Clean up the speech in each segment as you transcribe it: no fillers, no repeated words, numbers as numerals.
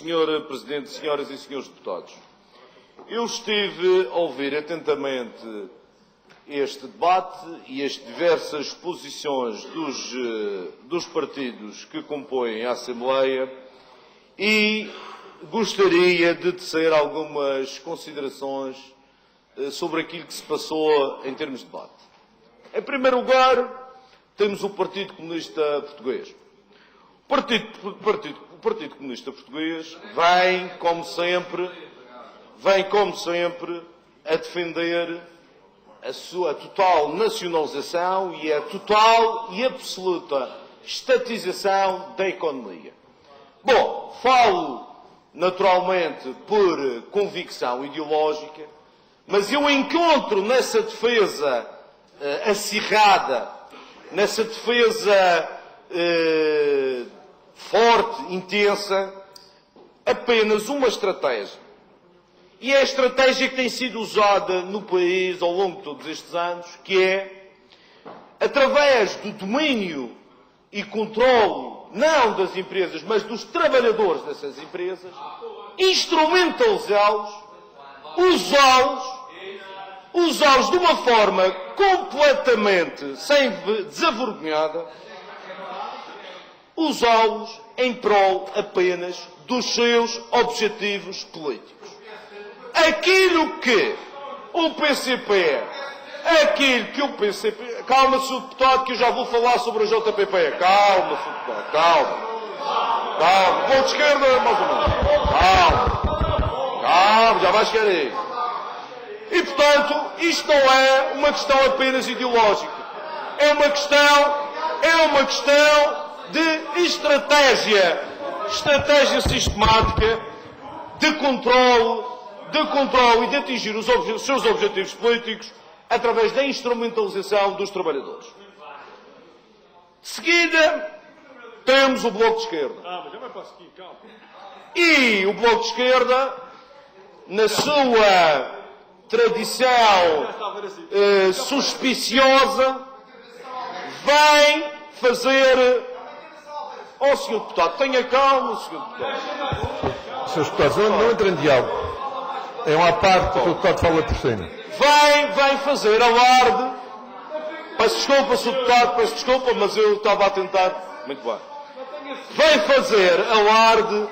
Senhor Presidente, senhoras e senhores deputados, eu estive a ouvir atentamente este debate e as diversas posições dos partidos que compõem a Assembleia e gostaria de tecer algumas considerações sobre aquilo que se passou em termos de debate. Em primeiro lugar, temos o Partido Comunista Português. O Partido Comunista Português vem, como sempre, a defender a sua total nacionalização e a total e absoluta estatização da economia. Bom, falo naturalmente por convicção ideológica, mas eu encontro nessa defesa acirrada, nessa defesa forte, intensa, apenas uma estratégia. E é a estratégia que tem sido usada no país ao longo de todos estes anos, que é, através do domínio e controle, não das empresas, mas dos trabalhadores dessas empresas, instrumentalizá-los, usá-los de uma forma completamente desavergonhada, usá-los em prol apenas dos seus objetivos políticos. Aquilo que o PCP... Calma, Sr. Deputado, que eu já vou falar sobre a JPP. Calma, Sr. Deputado, calma. Bloco de esquerda, mais ou menos. Calma, já vai chegar aí. E, portanto, isto não é uma questão apenas ideológica. É uma questão de estratégia sistemática de controle e de atingir os seus objetivos políticos através da instrumentalização dos trabalhadores. De seguida, temos o Bloco de Esquerda. E o Bloco de Esquerda, na sua tradição suspiciosa, vem fazer... Oh, Sr. Deputado, tenha calma, Sr. Deputado. Srs. Deputados, não entrem em diálogo. É uma parte que o deputado fala por cima. Vem fazer alarde. Peço desculpa, Sr. Deputado, peço desculpa, mas eu estava a tentar. Muito bem. Vem fazer alarde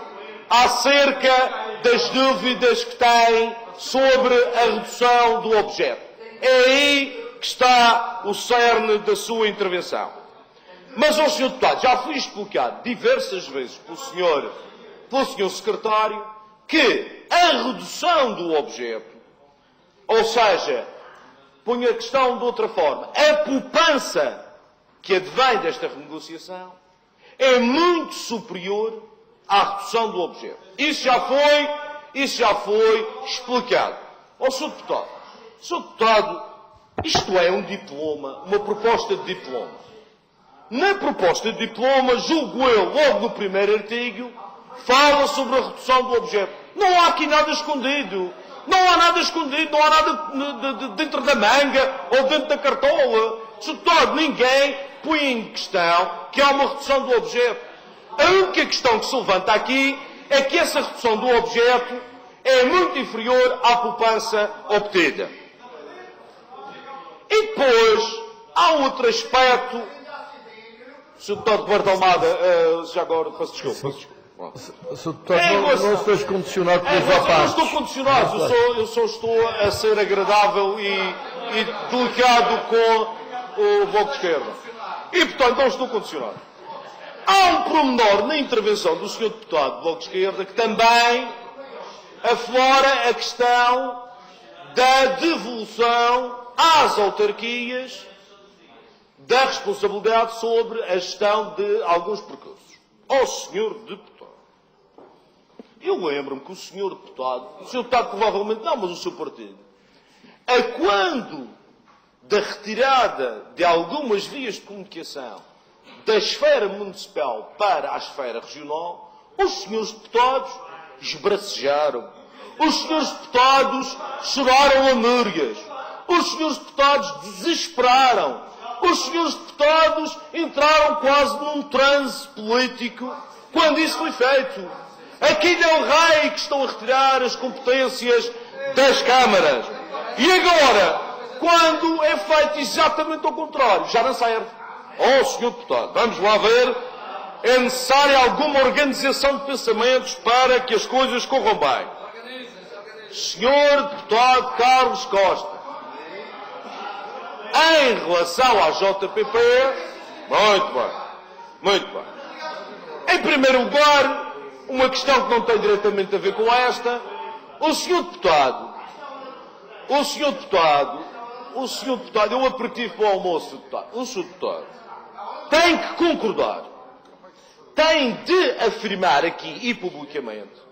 acerca das dúvidas que tem sobre a redução do objeto. É aí que está o cerne da sua intervenção. Mas, ó Sr. Deputado, já foi explicado diversas vezes pelo Sr. Secretário que a redução do objeto, ou seja, ponho a questão de outra forma, a poupança que advém desta renegociação é muito superior à redução do objeto. Isso já foi explicado. Ó Sr. Deputado, isto é um diploma, uma proposta de diploma. Na proposta de diploma, julgo eu, logo no primeiro artigo, fala sobre a redução do objeto. Não há aqui nada escondido. Não há nada dentro da manga ou dentro da cartola. Deputado, ninguém põe em questão que há uma redução do objeto. A única questão que se levanta aqui é que essa redução do objeto é muito inferior à poupança obtida. E depois, há outro aspecto. Sr. Deputado Roberto Almada, já agora, peço desculpa. Sr. Deputado, não se deixe condicionar pelos apartes. Não estou condicionado, eu só estou a ser agradável e delicado com o Bloco de Esquerda. E, portanto, não estou condicionado. Há um pormenor na intervenção do Sr. Deputado do Bloco de Esquerda que também aflora a questão da devolução às autarquias da responsabilidade sobre a gestão de alguns percursos. Ó Sr. Deputado, eu lembro-me que o Sr. Deputado provavelmente não, mas o seu partido, a quando da retirada de algumas vias de comunicação da esfera municipal para a esfera regional, os senhores deputados esbracejaram, os senhores deputados choraram lamúrias, os senhores deputados desesperaram, os senhores deputados entraram quase num transe político quando isso foi feito. Aqui del Rei que estão a retirar as competências das câmaras. E agora, quando é feito exatamente ao contrário, já não serve. Oh, Sr. Deputado, vamos lá ver. É necessária alguma organização de pensamentos para que as coisas corram bem. Sr. Deputado Carlos Costa, em relação à JPP, muito bem, muito bem. Em primeiro lugar, uma questão que não tem diretamente a ver com esta, o Sr. Deputado, eu aperitivo para o almoço, deputado, o Sr. Deputado, tem que concordar, tem de afirmar aqui e publicamente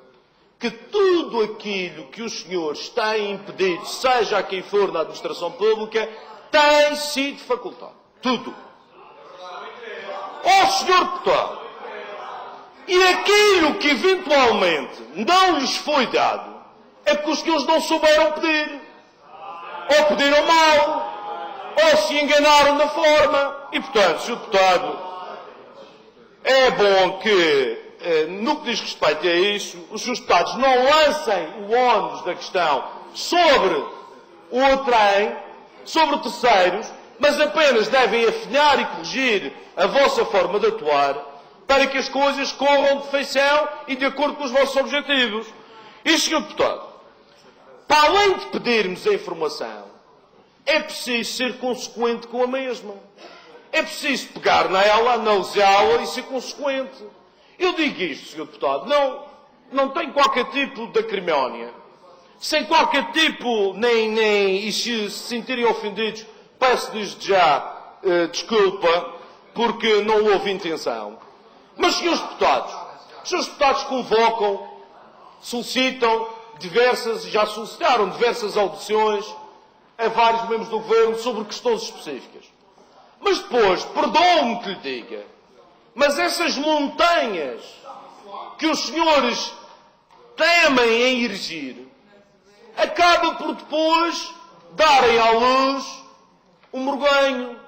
que tudo aquilo que os senhores têm impedido, seja a quem for na administração pública, tem sido facultado. Tudo. Ó Sr. Deputado, e aquilo que eventualmente não lhes foi dado, é porque os senhores não souberam pedir. Ou pediram mal, ou se enganaram na forma. E, portanto, Sr. Deputado, é bom que, no que diz respeito a isso, os seus deputados não lancem o ónus da questão sobre o trem, sobre terceiros, mas apenas devem afinar e corrigir a vossa forma de atuar para que as coisas corram de feição e de acordo com os vossos objetivos. E, Sr. Deputado, para além de pedirmos a informação, é preciso ser consequente com a mesma. É preciso pegar nela, analisá-la e ser consequente. Eu digo isto, Sr. Deputado, não tenho qualquer tipo de acrimónia, sem qualquer tipo, e se sentirem ofendidos, peço-lhes já desculpa, porque não houve intenção. Mas, Srs. Deputados convocam, solicitam já solicitaram diversas audições a vários membros do Governo sobre questões específicas. Mas depois, perdoe-me que lhe diga, mas essas montanhas que os senhores temem em erigir, acabam por depois darem à luz um morganho.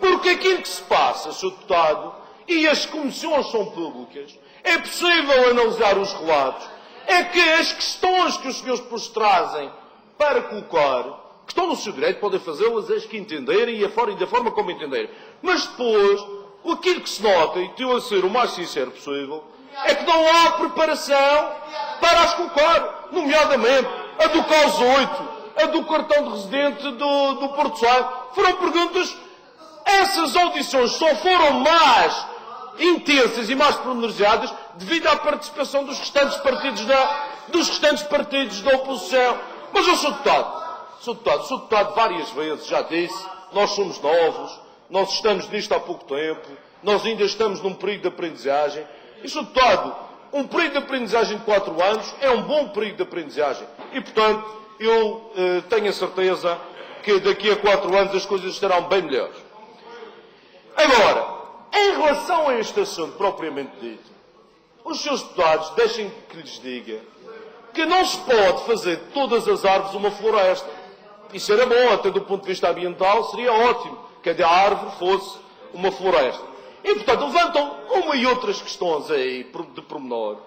Porque aquilo que se passa, Sr. Deputado, e as comissões são públicas, é possível analisar os relatos, é que as questões que os senhores depois trazem para colocar, que estão no seu direito, podem fazê-las as que entenderem e da forma como entenderem. Mas depois, aquilo que se nota, e estou a ser o mais sincero possível, é que não há preparação para as colocar, nomeadamente a do CAUS 8, a do cartão de residente do Porto Santo. Foram perguntas, essas audições só foram mais intensas e mais pormenorizadas devido à participação dos restantes partidos da oposição. Mas o Sr. Deputado várias vezes já disse, nós somos novos, nós estamos nisto há pouco tempo, nós ainda estamos num período de aprendizagem. E, Sr. Deputado, um período de aprendizagem de 4 anos é um bom período de aprendizagem. E, portanto, eu tenho a certeza que daqui a 4 anos as coisas estarão bem melhores. Agora, em relação a este assunto propriamente dito, os seus deputados deixem que lhes diga que não se pode fazer de todas as árvores uma floresta. Isso era bom, até do ponto de vista ambiental, seria ótimo que a árvore fosse uma floresta. E, portanto, levantam uma e outras questões aí, de pormenor,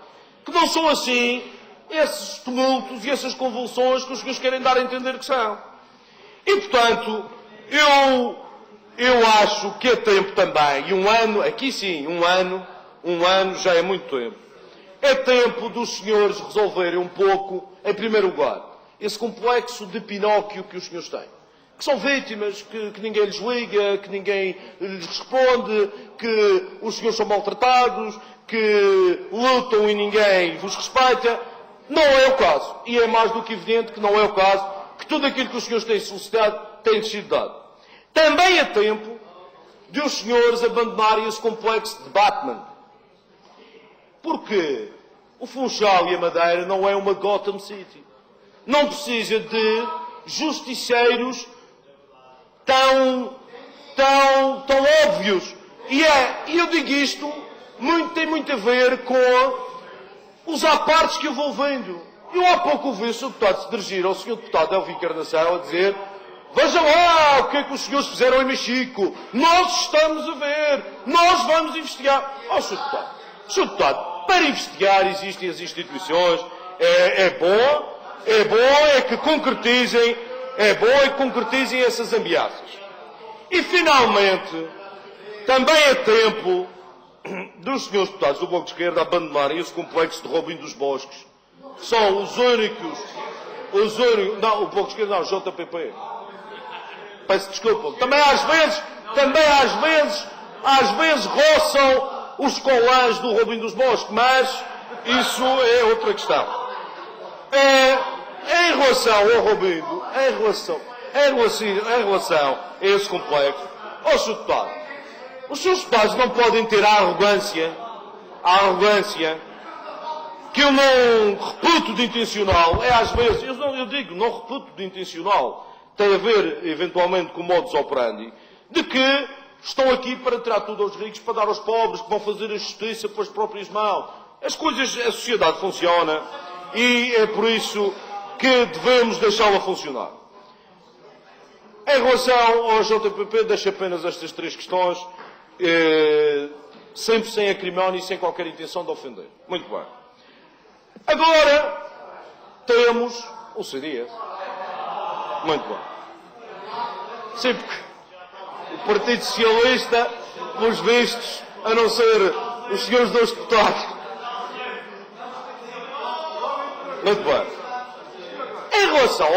que não são assim esses tumultos e essas convulsões que os senhores querem dar a entender que são. E, portanto, eu acho que é tempo também, e um ano, aqui sim, um ano já é muito tempo. É tempo dos senhores resolverem um pouco, em primeiro lugar, esse complexo de Pinóquio que os senhores têm. Que são vítimas, que ninguém lhes liga, que ninguém lhes responde, que os senhores são maltratados, que lutam e ninguém vos respeita. Não é o caso. E é mais do que evidente que não é o caso, que tudo aquilo que os senhores têm solicitado tem sido dado. Também é tempo de os senhores abandonarem esse complexo de Batman. Porque o Funchal e a Madeira não é uma Gotham City. Não precisa de justiceiros tão óbvios. E eu digo isto, tem muito a ver com os apartes que eu vou vendo. Eu há pouco ouvi o Sr. Deputado se dirigir ao Sr. Deputado Elvio Encarnação a dizer: veja lá o que é que os senhores fizeram em Mexico. Nós estamos a ver. Nós vamos investigar. Sr. Deputado, para investigar existem as instituições. É bom que concretizem essas ameaças. E, finalmente, também é tempo dos senhores deputados do Bloco de Esquerda abandonarem esse complexo de Robin dos Bosques, que são os únicos... Não, o Bloco de Esquerda não, o JPP. Peço desculpa. Também às vezes roçam os colãs do Robin dos Bosques, mas isso é outra questão. Em relação ao Robin, em relação a esse complexo, os seus deputados não podem ter a arrogância que eu não reputo de intencional, às vezes, eu digo, não reputo de intencional, tem a ver, eventualmente, com o modus operandi, de que estão aqui para tirar tudo aos ricos, para dar aos pobres, que vão fazer a justiça pelas próprias mãos. As coisas, a sociedade funciona e é por isso que devemos deixá-la funcionar. Em relação ao JPP, deixo apenas estas 3 questões, sempre sem acrimónia e sem qualquer intenção de ofender. Muito bem. Agora temos o CDS. Muito bem. Sim, porque o Partido Socialista, pelos vistos, a não ser os senhores 2 deputados. Muito bem. Em relação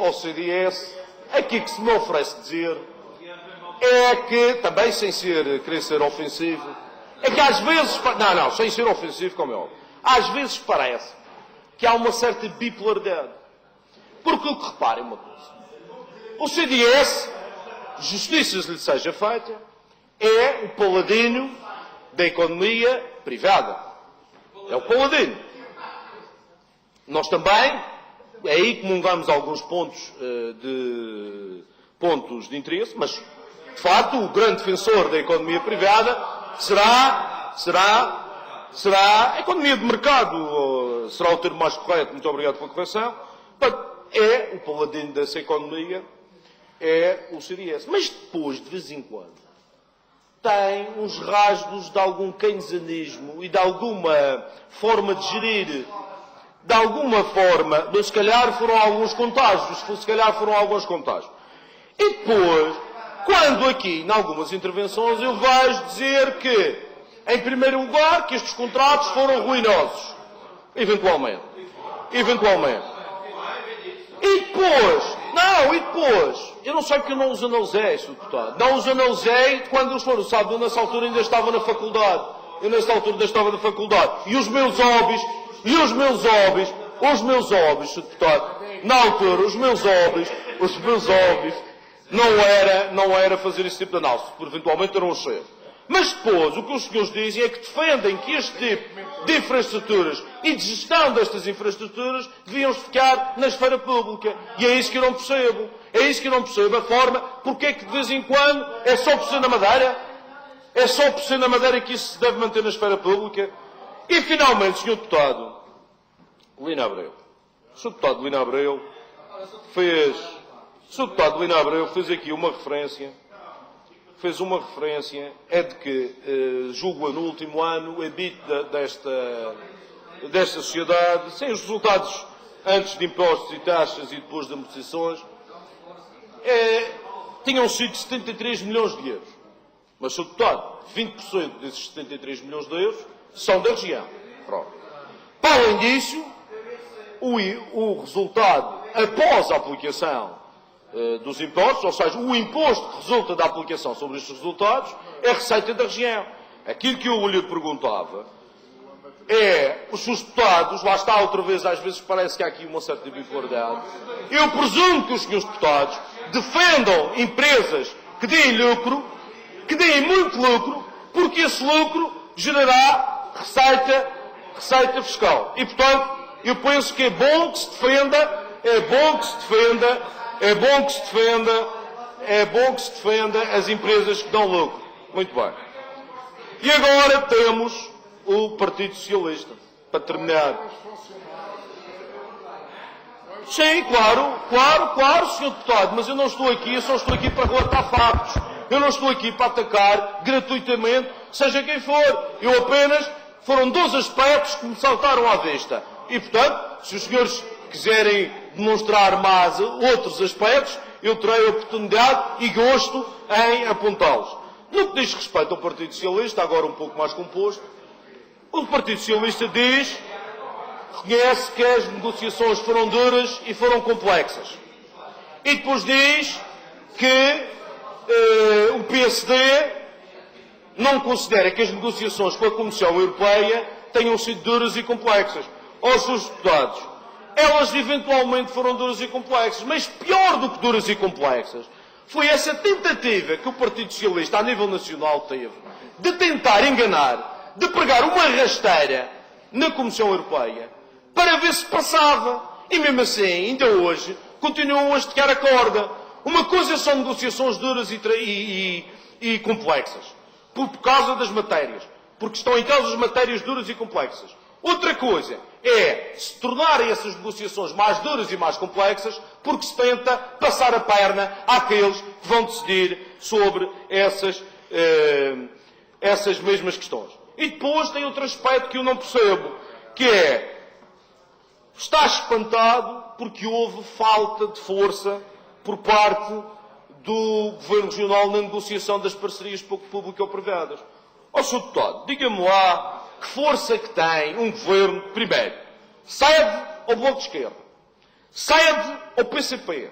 ao CDS, aqui que se me oferece dizer é que, também sem querer ser ofensivo, é que às vezes... Não, sem ser ofensivo, como é óbvio. Às vezes parece que há uma certa bipolaridade. Porque o que reparem uma coisa. O CDS, justiça lhe seja feita, é o paladino da economia privada. É o paladino. Nós também, é aí que comungamos alguns pontos de interesse, mas, de facto, o grande defensor da economia privada será a economia de mercado, será o termo mais correto, muito obrigado pela correção, é o paladino dessa economia, é o CDS. Mas depois, de vez em quando, tem uns rasgos de algum keynesianismo e de alguma forma de gerir, de alguma forma, se calhar foram alguns contágios, E depois, quando aqui, em algumas intervenções, eu vejo dizer que, em primeiro lugar, que estes contratos foram ruinosos. Eventualmente. E depois, eu não sei porque eu não os analisei, Sr. Deputado. Não os analisei quando eles foram, sabe, eu nessa altura ainda estava na faculdade. E os meus hobbies, Sr. Deputado, na altura, os meus hobbies, não era fazer esse tipo de análise, porque eventualmente eram os seus. Mas depois, o que os senhores dizem é que defendem que este tipo de infraestruturas e de gestão destas infraestruturas deviam ficar na esfera pública. E é isso que eu não percebo. A forma, porque é que de vez em quando é só por ser na Madeira? É só por ser na Madeira que isso se deve manter na esfera pública? E finalmente, Sr. Deputado Lino Abreu. O Sr. Deputado Lino Abreu fez aqui uma referência. É de que, julgo no último ano, o EBITDA desta sociedade, sem os resultados antes de impostos e taxas e depois de amortizações, tinham sido 73 milhões de euros. Mas, Sr. Deputado, 20% desses 73 milhões de euros são da região. Pronto. Para além disso, o resultado após a aplicação dos impostos, ou seja, o imposto que resulta da aplicação sobre estes resultados, é a receita da região. Aquilo que eu lhe perguntava é, os seus deputados, lá está outra vez, às vezes parece que há aqui uma certa bipolaridade, eu presumo que os senhores deputados defendam empresas que deem lucro, que deem muito lucro, porque esse lucro gerará receita fiscal. E, portanto, eu penso que é bom que se defenda as empresas que dão lucro. Muito bem. E agora temos o Partido Socialista. Para terminar. Sim, claro, Sr. Deputado, mas eu não estou aqui, eu só estou aqui para relatar factos. Eu não estou aqui para atacar gratuitamente, seja quem for. Eu apenas foram 2 aspectos que me saltaram à vista. E, portanto, se os senhores quiserem demonstrar mais outros aspectos, eu terei oportunidade e gosto em apontá-los. No que diz respeito ao Partido Socialista, agora um pouco mais composto, o Partido Socialista diz, reconhece que as negociações foram duras e foram complexas. E depois diz que o PSD não considera que as negociações com a Comissão Europeia tenham sido duras e complexas. Aos seus deputados, elas eventualmente foram duras e complexas, mas pior do que duras e complexas foi essa tentativa que o Partido Socialista, a nível nacional, teve de tentar enganar, de pregar uma rasteira na Comissão Europeia para ver se passava. E mesmo assim, ainda hoje, continuam a esticar a corda. Uma coisa são negociações duras e complexas, por causa das matérias, porque estão em causa as matérias duras e complexas. Outra coisa é se tornarem essas negociações mais duras e mais complexas porque se tenta passar a perna àqueles que vão decidir sobre essas mesmas questões. E depois tem outro aspecto que eu não percebo, que é, está espantado porque houve falta de força por parte do Governo Regional na negociação das parcerias público-privadas. Ó Sr. Deputado, diga-me lá que força que tem um Governo, primeiro, cede ao Bloco de Esquerda, cede ao PCP,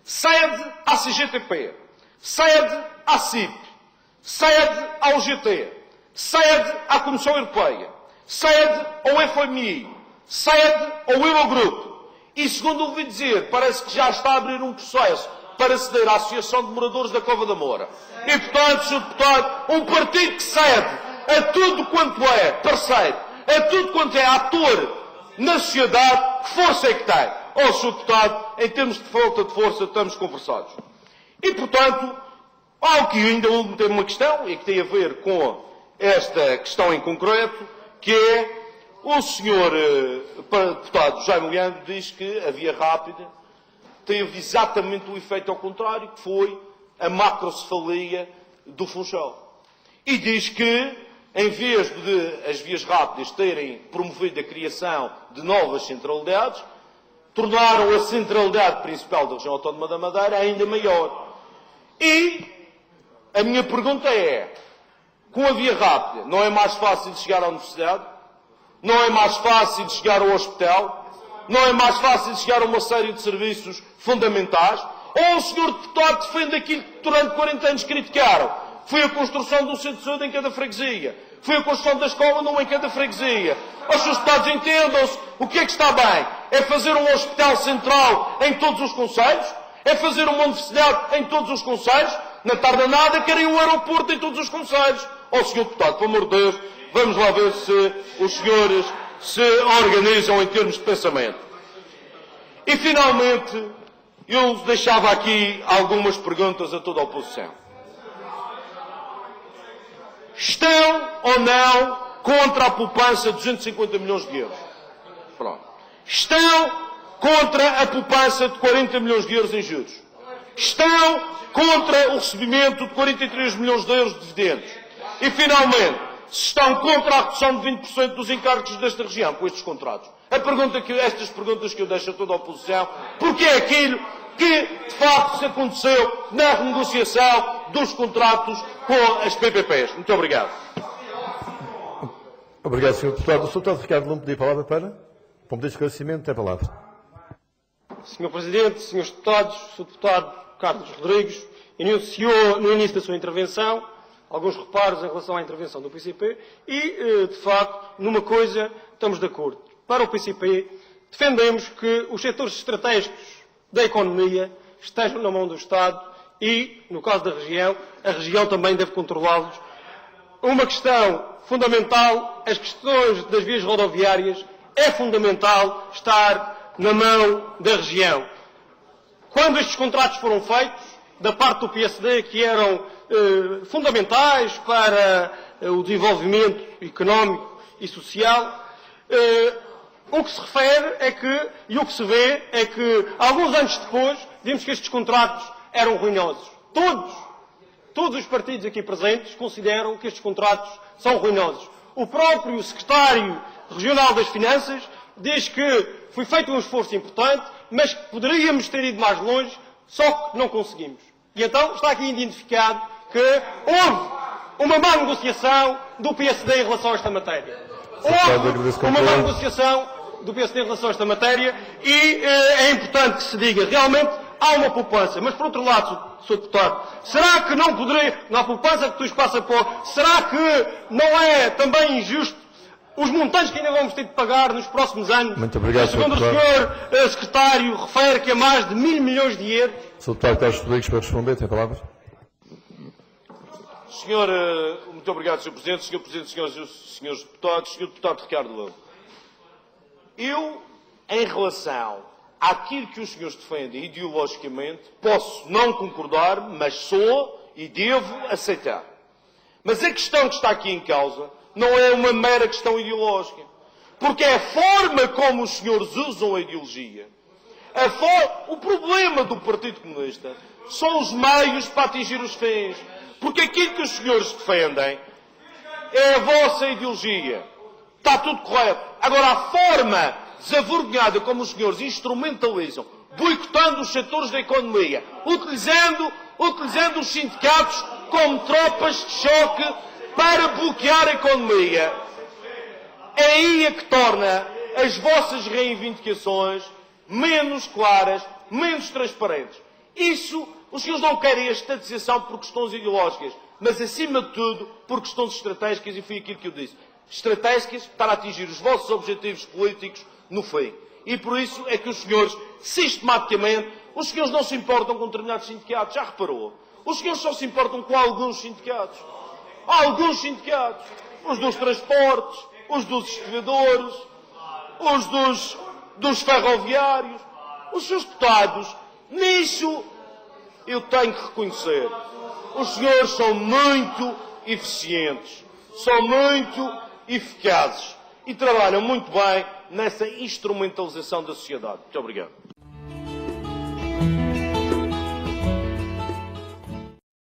cede à CGTP, cede à CIP, cede ao GT, cede à Comissão Europeia, cede ao FMI, cede ao Eurogrupo e, segundo ouvi dizer, parece que já está a abrir um processo para ceder à Associação de Moradores da Cova da Moura. E, portanto, Sr. Deputado, um partido que cede a tudo quanto é parceiro, a tudo quanto é ator na sociedade, que força é que tem? Ó, Sr. Deputado, em termos de falta de força, estamos conversados. E, portanto, há aqui ainda uma questão, e que tem a ver com esta questão em concreto, que é o Sr. Deputado Jaime Leandro diz que a via rápida teve exatamente o efeito ao contrário, que foi a macrocefalia do Funchal. E diz que, em vez de as vias rápidas terem promovido a criação de novas centralidades, tornaram a centralidade principal da região autónoma da Madeira ainda maior. E a minha pergunta é, com a via rápida, não é mais fácil de chegar à universidade? Não é mais fácil de chegar ao hospital? Não é mais fácil de chegar a uma série de serviços fundamentais? Ou o Sr. Deputado defende aquilo que durante 40 anos criticaram? Foi a construção de um centro de saúde em cada freguesia. Foi a construção da escola numa em cada freguesia. Os seus deputados entendam-se. O que é que está bem? É fazer um hospital central em todos os concelhos? É fazer uma universidade em todos os concelhos? Na tarde nada, querem um aeroporto em todos os concelhos. Ó, Sr. Deputado, pelo amor de Deus, vamos lá ver se os senhores se organizam em termos de pensamento. E, finalmente, eu deixava aqui algumas perguntas a toda a oposição. Estão ou não contra a poupança de 250 milhões de euros? Pronto. Estão contra a poupança de 40 milhões de euros em juros? Estão contra o recebimento de 43 milhões de euros de dividendos? E, finalmente, se estão contra a redução de 20% dos encargos desta região com estes contratos? Estas perguntas que eu deixo a toda a oposição, porque é aquilo que, de facto, se aconteceu na renegociação dos contratos com as PPPs. Muito obrigado. Obrigado, Sr. Deputado. O Sr. Deputado Ricardo Lume pediu a palavra para um pedido de esclarecimento. Tem a palavra. Sr. Presidente, Srs. Deputados, Sr. Deputado Carlos Rodrigues iniciou no início da sua intervenção alguns reparos em relação à intervenção do PCP e, de facto, numa coisa estamos de acordo. Para o PCP, defendemos que os setores estratégicos da economia estejam na mão do Estado e, no caso da região, a região também deve controlá-los. Uma questão fundamental, as questões das vias rodoviárias, é fundamental estar na mão da região. Quando estes contratos foram feitos, da parte do PSD, que eram fundamentais para o desenvolvimento económico e social, o que se refere é que, e o que se vê, é que, alguns anos depois, vimos que estes contratos eram ruinosos. Todos os partidos aqui presentes consideram que estes contratos são ruinosos. o próprio secretário regional das Finanças diz que foi feito um esforço importante, mas que poderíamos ter ido mais longe, só que não conseguimos. E então está aqui identificado que houve uma má negociação do PSD em relação a esta matéria. Houve uma má negociação do PSD em relação a esta matéria e é importante que se diga, realmente há uma poupança. Mas, por outro lado, Sr. Deputado, será que não poderia, na poupança que tu passa por, será que não é também injusto os montantes que ainda vamos ter de pagar nos próximos anos? Muito obrigado, segundo o Sr. Secretário, refere que é mais de 1.000 milhões de euros. Sr. Deputado Carlos Rodrigues, para responder, tem palavras. Muito obrigado, Sr. Presidente, Srs. Deputados, Sr. Deputado Ricardo Lobo. Eu, em relação àquilo que os senhores defendem ideologicamente, posso não concordar, mas sou e devo aceitar. Mas a questão que está aqui em causa não é uma mera questão ideológica. Porque é a forma como os senhores usam a ideologia. O problema do Partido Comunista são os meios para atingir os fins. Porque aquilo que os senhores defendem é a vossa ideologia. Está tudo correto. Agora, a forma desavergonhada como os senhores instrumentalizam, boicotando os setores da economia, utilizando os sindicatos como tropas de choque para bloquear a economia, é aí a que torna as vossas reivindicações menos claras, menos transparentes. Isso, os senhores não querem a estatização por questões ideológicas, mas, acima de tudo, por questões estratégicas, e foi aquilo que eu disse. Estratégicas para atingir os vossos objetivos políticos no fim. E por isso é que os senhores, sistematicamente, os senhores não se importam com determinados sindicatos. Já reparou? Os senhores só se importam com alguns sindicatos. Há alguns sindicatos. Os dos transportes, os dos escritores, os dos ferroviários. Os seus deputados, nisso, eu tenho que reconhecer. Os senhores são muito eficientes. São muito eficazes e trabalham muito bem nessa instrumentalização da sociedade. Muito obrigado.